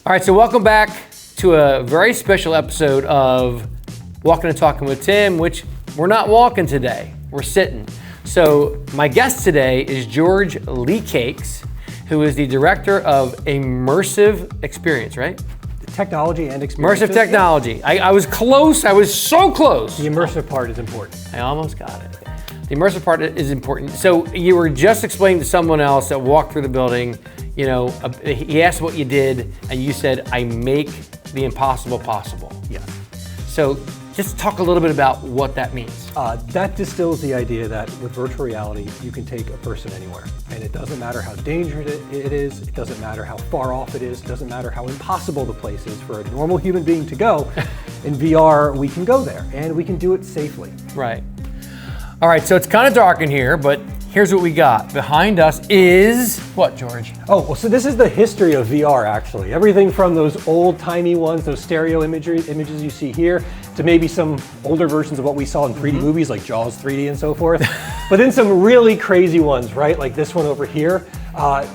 All right, so welcome back to a very special episode of Walkin Talkin with Tim, which we're not walking today, we're sitting. So my guest today is George Lecakes, who is the director of Immersive Experience, right? Technology and experience. Immersive Technology. I was close, I was so close. The immersive part is important. I almost got it. The immersive part is important. So you were just explaining to someone else that walked through the building, you know, he asked what you did, and you said, I make the impossible possible. Yes. So just talk a little bit about what that means. That distills the idea that with virtual reality, you can take a person anywhere. And it doesn't matter how dangerous it is, it doesn't matter how far off it is, it doesn't matter how impossible the place is for a normal human being to go. In VR, we can go there, and we can do it safely. Right. All right, so it's kind of dark in here, but here's what we got. Behind us is, what, George? Oh, well, so this is the history of VR, actually. Everything from those old-timey ones, those stereo images you see here, to maybe some older versions of what we saw in 3D movies, like Jaws 3D and so forth. But then some really crazy ones, right? Like this one over here.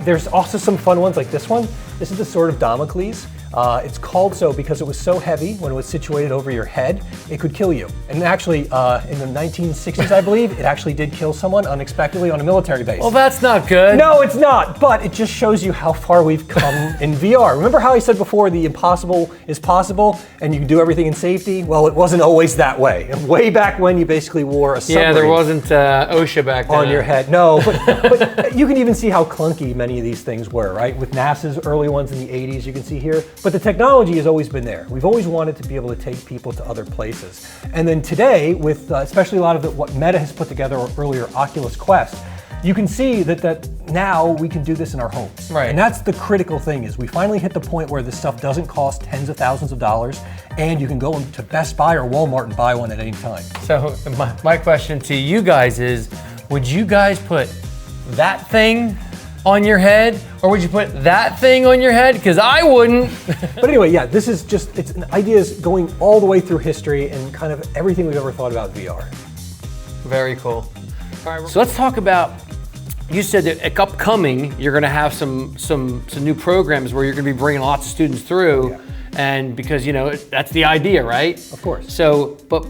There's also some fun ones like this one. This is the Sword of Damocles. It's called so because it was so heavy when it was situated over your head, it could kill you. And actually, in the 1960s, I believe, it actually did kill someone unexpectedly on a military base. Well, that's not good. No, it's not, but it just shows you how far we've come in VR. Remember how I said before the impossible is possible and you can do everything in safety? Well, it wasn't always that way. Way back when you basically wore a submarine. Yeah, there wasn't OSHA back then. On your head. No, but you can even see how clunky many of these things were, right? With NASA's early ones in the 80s, you can see here. But the technology has always been there. We've always wanted to be able to take people to other places. And then today, with especially a lot of what Meta has put together, or earlier Oculus Quest, you can see that now we can do this in our homes. Right. And that's the critical thing, is we finally hit the point where this stuff doesn't cost tens of thousands of dollars, and you can go to Best Buy or Walmart and buy one at any time. So my question to you guys is, would you guys put that thing on your head, or would you put that thing on your head? Because I wouldn't. But anyway, yeah, this is just, it's an ideas going all the way through history and kind of everything we've ever thought about VR. Very cool. All right, so let's talk about, you said that upcoming, you're gonna have some new programs where you're gonna be bringing lots of students through. Yeah. And because, you know, that's the idea, right? Of course. So, but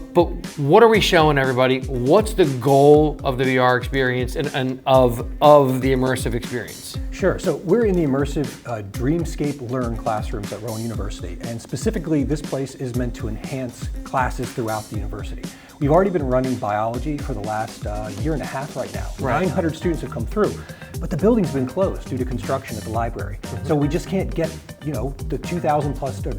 what are we showing everybody? What's the goal of the VR experience and of the immersive experience? Sure, so we're in the immersive Dreamscape Learn classrooms at Rowan University, and specifically this place is meant to enhance classes throughout the university. We've already been running biology for the last year and a half right now. Right. 900 students have come through, but the building's been closed due to construction at the library. So we just can't get, you know, the 20,000 plus students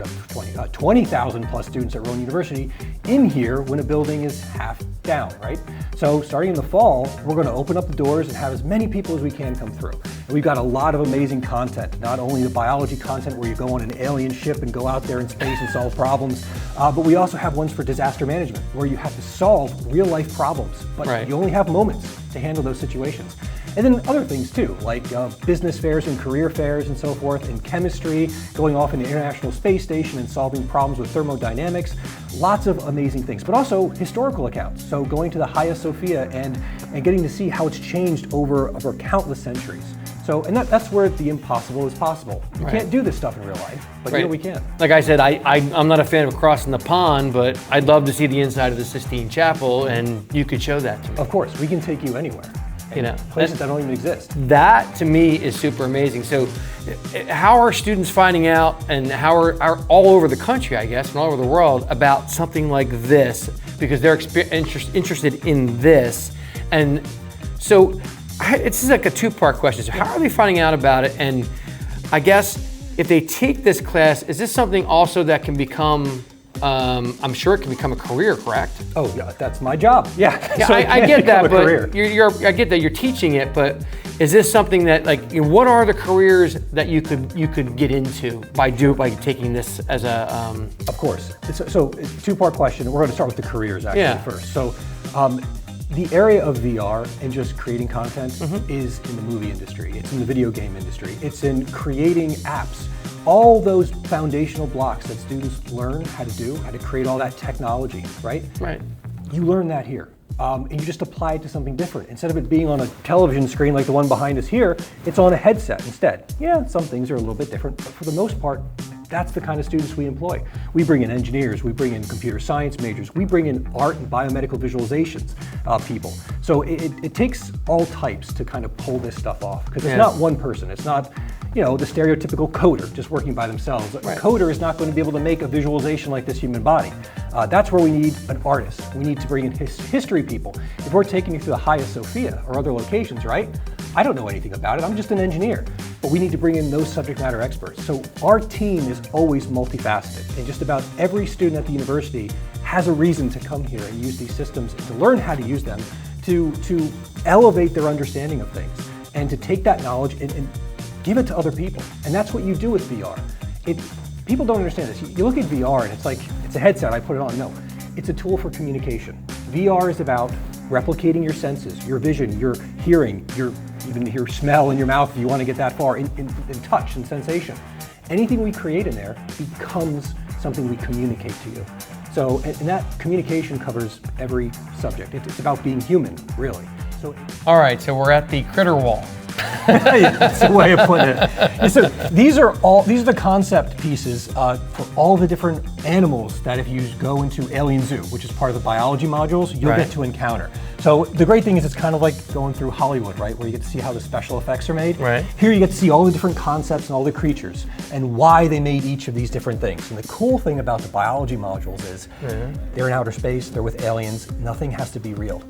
at Rowan University in here when a building is half down, right? So starting in the fall, we're going to open up the doors and have as many people as we can come through. And we've got a lot of amazing content, not only the biology content where you go on an alien ship and go out there in space and solve problems, but we also have ones for disaster management where you have to solve real life problems, but right. You only have moments to handle those situations. And then other things too, like business fairs and career fairs and so forth, and chemistry, going off in the International Space Station and solving problems with thermodynamics, lots of amazing things, but also historical accounts. So going to the Hagia Sophia and getting to see how it's changed over countless centuries. So, and that's where the impossible is possible. You Right. can't do this stuff in real life, but Right. here we can. Like I said, I'm not a fan of crossing the pond, but I'd love to see the inside of the Sistine Chapel, and you could show that to me. Of course, we can take you anywhere. You know, Places that don't even exist. That to me is super amazing. So how are students finding out, and how are all over the country, I guess, and all over the world, about something like this, because they're interested in this? And so it's like a two-part question. So how are they finding out about it? And I guess if they take this class, is this something also that can become, I'm sure it can become a career, correct? Oh, yeah, that's my job. Yeah, Yeah, so I get that, but career. I get that you're teaching it, but is this something that, like, you know, what are the careers that you could get into by taking this as a? Of course. So two-part question. We're going to start with the careers actually first. So the area of VR and just creating content is in the movie industry. It's in the video game industry. It's in creating apps. All those foundational blocks that students learn how to do, how to create all that technology, right? Right. You learn that here. And you just apply it to something different. Instead of it being on a television screen like the one behind us here, it's on a headset instead. Yeah, some things are a little bit different, but for the most part, that's the kind of students we employ. We bring in engineers, we bring in computer science majors, we bring in art and biomedical visualizations people. So it takes all types to kind of pull this stuff off, because it's not one person. It's not, you know, the stereotypical coder just working by themselves. A coder is not going to be able to make a visualization like this human body. That's where we need an artist. We need to bring in history people. If we're taking you through the Hagia Sophia or other locations, right? I don't know anything about it. I'm just an engineer. But we need to bring in those subject matter experts. So our team is always multifaceted, and just about every student at the university has a reason to come here and use these systems, to learn how to use them, to elevate their understanding of things, and to take that knowledge and give it to other people. And that's what you do with VR. People don't understand this. You look at VR and it's like, it's a headset, I put it on. No, it's a tool for communication. VR is about replicating your senses, your vision, your hearing, even your smell in your mouth if you want to get that far, in touch and sensation. Anything we create in there becomes something we communicate to you. So, and that communication covers every subject. It's about being human, really. So, all right, so we're at the critter wall. That's the way of putting it. So these are the concept pieces for all the different animals that if you go into Alien Zoo, which is part of the biology modules, you'll get to encounter. So the great thing is it's kind of like going through Hollywood, right? Where you get to see how the special effects are made. Right. Here you get to see all the different concepts and all the creatures and why they made each of these different things. And the cool thing about the biology modules is they're in outer space, they're with aliens, nothing has to be real.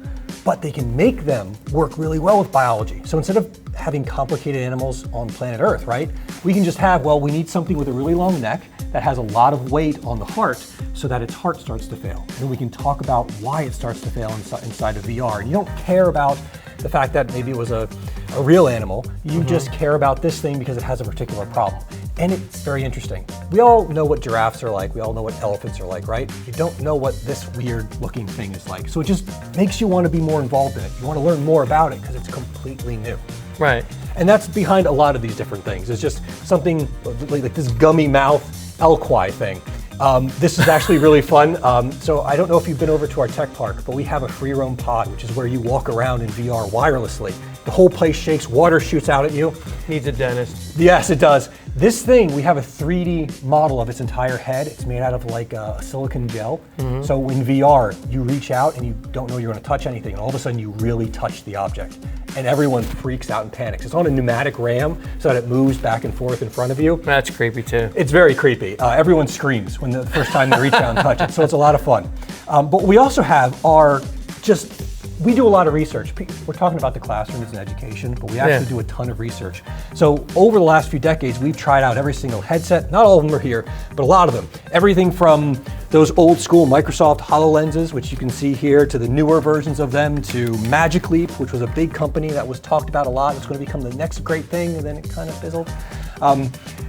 But they can make them work really well with biology. So instead of having complicated animals on planet Earth, right? We can just have, well, we need something with a really long neck that has a lot of weight on the heart so that its heart starts to fail. And then we can talk about why it starts to fail inside of VR. And you don't care about the fact that maybe it was a real animal. You just care about this thing because it has a particular problem. And it's very interesting. We all know what giraffes are like. We all know what elephants are like, right? You don't know what this weird looking thing is like. So it just makes you want to be more involved in it. You want to learn more about it because it's completely new. Right. And that's behind a lot of these different things. It's just something like this gummy mouth elk-eye thing. This is actually really fun. So I don't know if you've been over to our tech park, but we have a free roam pod, which is where you walk around in VR wirelessly. The whole place shakes, water shoots out at you. Needs a dentist. Yes, it does. This thing, we have a 3D model of its entire head. It's made out of like a silicon gel. So in VR, you reach out and you don't know you're going to touch anything, and all of a sudden you really touch the object. And everyone freaks out and panics. It's on a pneumatic ram so that it moves back and forth in front of you. That's creepy too. It's very creepy. Everyone screams when the first time they reach out and touch it, so it's a lot of fun. But we also have we do a lot of research. We're talking about the classrooms and education, but we actually do a ton of research. So over the last few decades, we've tried out every single headset. Not all of them are here, but a lot of them. Everything from those old school Microsoft HoloLenses, which you can see here, to the newer versions of them, to Magic Leap, which was a big company that was talked about a lot. It's going to become the next great thing, and then it kind of fizzled.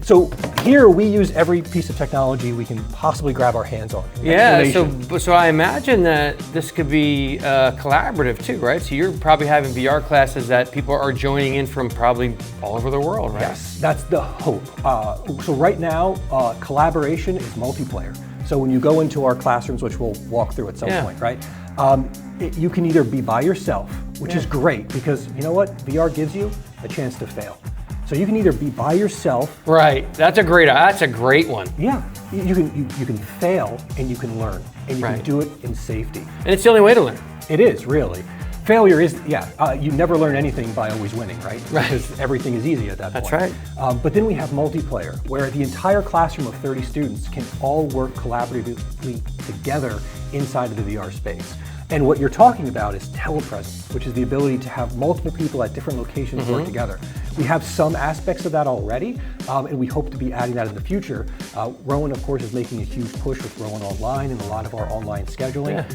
So here we use every piece of technology we can possibly grab our hands on. Yeah, so I imagine that this could be collaborative too, right? So you're probably having VR classes that people are joining in from probably all over the world, right? Yes, that's the hope. So right now, collaboration is multiplayer. So when you go into our classrooms, which we'll walk through at some point, right? You can either be by yourself, which is great because you know what? VR gives you a chance to fail. So you can either be by yourself. Right, that's a great one. Yeah, you can fail and you can learn, and you can do it in safety. And it's the only way to learn. It is, really. Failure is, you never learn anything by always winning, right? Because everything is easy at that point. That's right. But then we have multiplayer, where the entire classroom of 30 students can all work collaboratively together inside of the VR space. And what you're talking about is telepresence, which is the ability to have multiple people at different locations work together. We have some aspects of that already, and we hope to be adding that in the future. Rowan, of course, is making a huge push with Rowan Online and a lot of our online scheduling.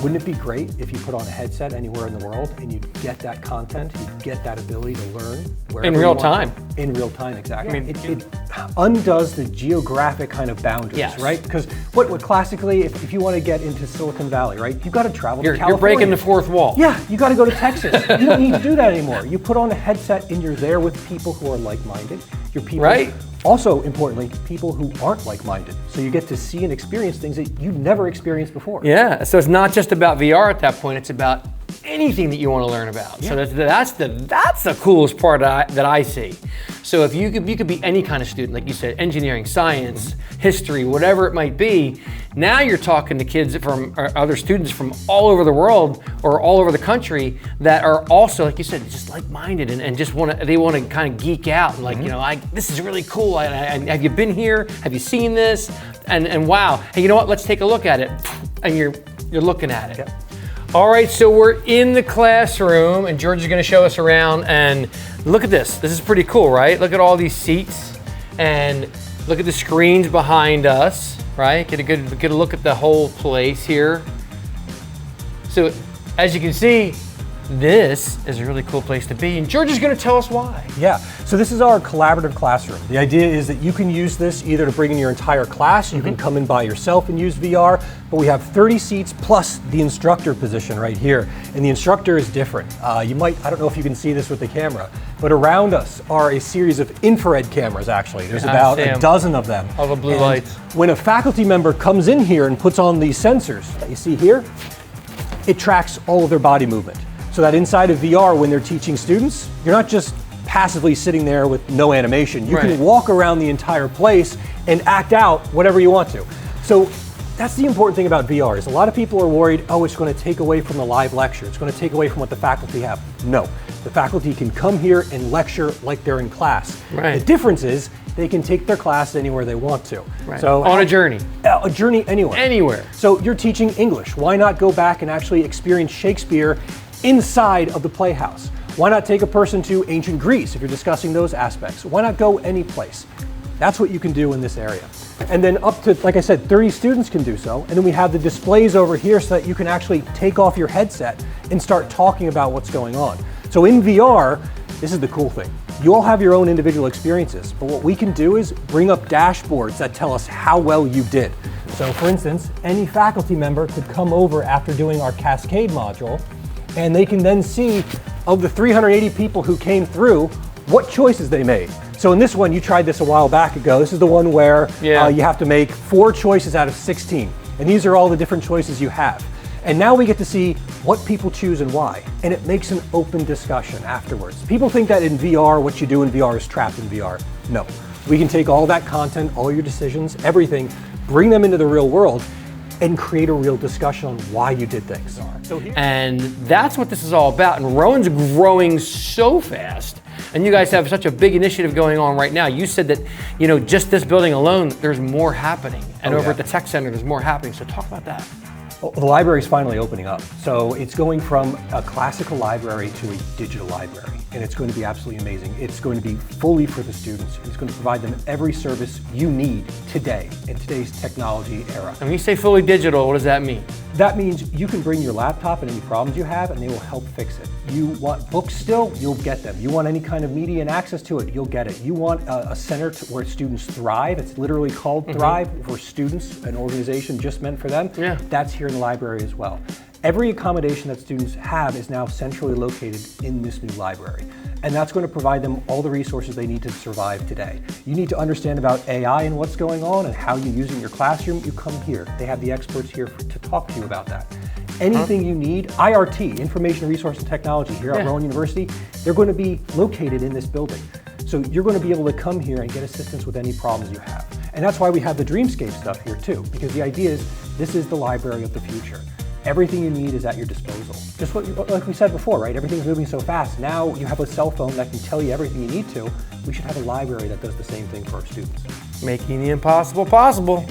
Wouldn't it be great if you put on a headset anywhere in the world and you get that content, you get that ability to learn wherever in real time? In real time, exactly. I mean, it undoes the geographic kind of boundaries, right? Because what classically, if you want to get into Silicon Valley, right, you've got to travel to California. You're breaking the fourth wall. Yeah, you got to go to Texas. You don't need to do that anymore. You put on a headset and you're there with people who are like-minded. You're people. Right. Also, importantly, people who aren't like-minded. So you get to see and experience things that you've never experienced before. Yeah, so it's not just about VR at that point, it's about anything that you want to learn about. So that's the coolest part that I see. So if you could be any kind of student, like you said, engineering, science, history, whatever it might be. Now you're talking to kids from or other students from all over the world or all over the country that are also, like you said, just like-minded and just want to kind of geek out and like, you know, this is really cool. Have you been here? Have you seen this? And wow, hey, you know what? Let's take a look at it. And you're looking at it. Yep. All right, so we're in the classroom and George is gonna show us around and look at this. This is pretty cool, right? Look at all these seats and look at the screens behind us, right? Get a look at the whole place here. So as you can see, this is a really cool place to be and George is gonna tell us why. Yeah, so this is our collaborative classroom. The idea is that you can use this either to bring in your entire class, you can come in by yourself and use VR, but we have 30 seats plus the instructor position right here. And the instructor is different. I don't know if you can see this with the camera, but around us are a series of infrared cameras actually. There's about a dozen of them. All the blue lights. When a faculty member comes in here and puts on these sensors that you see here, it tracks all of their body movement. So that inside of VR, when they're teaching students, you're not just passively sitting there with no animation. You can walk around the entire place and act out whatever you want to. So that's the important thing about VR is a lot of people are worried, oh, it's going to take away from the live lecture. It's going to take away from what the faculty have. No, the faculty can come here and lecture like they're in class. The difference is they can take their class anywhere they want to. So on a journey. A journey anywhere. Anywhere. So you're teaching English. Why not go back and actually experience Shakespeare inside of the playhouse? Why not take a person to ancient Greece if you're discussing those aspects? Why not go any place? That's what you can do in this area. And then up to, like I said, 30 students can do so. And then we have the displays over here so that you can actually take off your headset and start talking about what's going on. So in VR, this is the cool thing. You all have your own individual experiences, but what we can do is bring up dashboards that tell us how well you did. So for instance, any faculty member could come over after doing our Cascade module and they can then see of the 380 people who came through, what choices they made. So in this one, you tried this a while back ago. This is the one where you have to make 4 choices out of 16. And these are all the different choices you have. And now we get to see what people choose and why. And it makes an open discussion afterwards. People think that in VR, what you do in VR is trapped in VR. No, we can take all that content, all your decisions, everything, bring them into the real world and create a real discussion on why you did things. And that's what this is all about. And Rowan's growing so fast. And you guys have such a big initiative going on right now. You said that, you know, just this building alone, there's more happening. And over at the Tech Center, there's more happening. So talk about that. Well, the library is finally opening up. So it's going from a classical library to a digital library. And it's going to be absolutely amazing. It's going to be fully for the students. It's going to provide them every service you need today in today's technology era. And when you say fully digital, what does that mean? That means you can bring your laptop and any problems you have and they will help fix it. You want books still, you'll get them. You want any kind of media and access to it, you'll get it. You want a center where students thrive. It's literally called Thrive for students, an organization just meant for them. That's here in the library as well. Every accommodation that students have is now centrally located in this new library. And that's going to provide them all the resources they need to survive today. You need to understand about AI and what's going on and how you use it in your classroom, you come here. They have the experts here to talk to you about that. Anything you need, IRT, Information Resource and Technology here at Rowan University, they're going to be located in this building. So you're going to be able to come here and get assistance with any problems you have. And that's why we have the Dreamscape stuff here too, because the idea is this is the library of the future. Everything you need is at your disposal. Just like we said before, right? Everything's moving so fast. Now you have a cell phone that can tell you everything you need to. We should have a library that does the same thing for our students. Making the impossible possible.